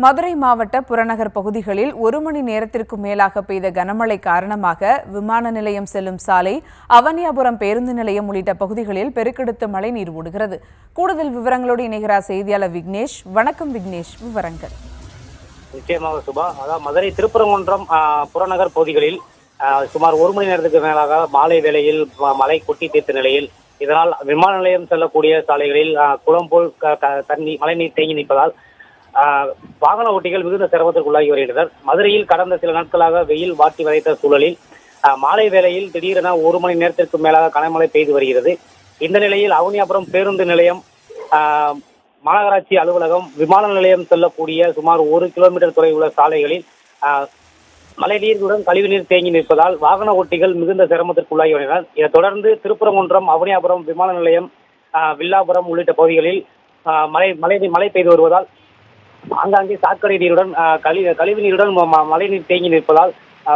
மதுரை மாவட்ட புறநகர் பகுதிகளில் 1 மணி நேரத்திற்கு மேலாக பெய்த கனமழை காரணமாக விமான நிலையம் செல்லும் சாலை, அவனியாபுரம் பேருந்து நிலையம் உள்ளிட்ட பகுதிகளில் பெருக்கெடுத்து மழைநீர் ஓடுகிறது. கூடுதல் விவரங்களோடு இணைகிறார் செய்தியாளர் விக்னேஷ். வணக்கம் விக்னேஷ், விவரங்கள். நிச்சயமாக சுபா. அதாவது மதுரை திருப்பரங்குன்றம் புறநகர் பகுதிகளில் சுமார் 1 மணி நேரத்துக்கு மேலாக மாலை வேளையில் மழை கொட்டி தீர்த்த நிலையில், இதனால் விமான நிலையம் செல்லக்கூடிய சாலைகளில் குளம் போல் மழைநீர் தேங்கி நிற்பதால் வாகன ஓட்டிகள் மிகுந்த சிரமத்திற்குள்ளாகி வருகின்றனர். மதுரையில் கடந்த சில நாட்களாக வெயில் வாட்டி வதைத்த சூழலில் மாலை வேளையில் திடீரென 1 மணி நேரத்திற்கு மேலாக கனமழை பெய்து வருகிறது. இந்த நிலையில் அவனியாபுரம் பேருந்து நிலையம், மாநகராட்சி அலுவலகம், விமான நிலையம் செல்லக்கூடிய சுமார் 1 கிலோமீட்டர் தொலை உள்ள சாலைகளில் மழைநீருடன் கழிவுநீர் தேங்கி நிற்பதால் வாகன ஓட்டிகள் மிகுந்த சிரமத்திற்குள்ளாகி வருகின்றனர். இதைத் தொடர்ந்து திருப்பரங்குன்றம், அவனியாபுரம், விமான நிலையம், வில்லாபுரம் உள்ளிட்ட பகுதிகளில் மழை பெய்து வருவதால் ஆங்காங்கே சாக்கடை நீருடன் கழிவு நீருடன் மழைநீர் தேங்கி நிற்பதால்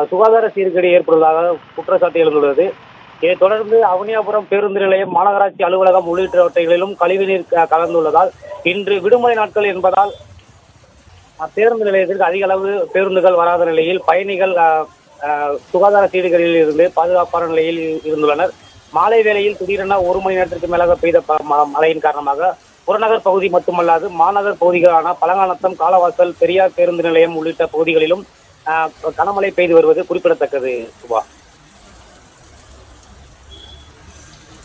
சுகாதார சீர்கேடு ஏற்படுவதாக குற்றச்சாட்டு எழுந்துள்ளது. இதைத் தொடர்ந்து அவனியாபுரம் பேருந்து நிலையம், மாநகராட்சி அலுவலகம் உள்ளிட்டவற்றிலும் கழிவுநீர் கலந்துள்ளதால் இன்று விடுமுறை நாட்கள் என்பதால் பேருந்து நிலையத்திற்கு அதிக அளவு பேருந்துகள் வராத நிலையில் பயணிகள் சுகாதார சீர்கேடுகளில் இருந்து பாதுகாப்பான நிலையில் இருந்துள்ளனர். மாலை வேளையில் திடீரென 1 மணி நேரத்திற்கு மேலாக பெய்த மழையின் காரணமாக புறநகர் பகுதி மட்டுமல்லாது மாநகர் பகுதிகளான பழங்காநத்தம், காலவாசல், பெரியார் பேருந்து நிலையம் உள்ளிட்ட பகுதிகளிலும் கனமழை பெய்து வருவது குறிப்பிடத்தக்கது. சுபா,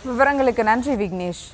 விவரங்களுக்கு நன்றி விக்னேஷ்.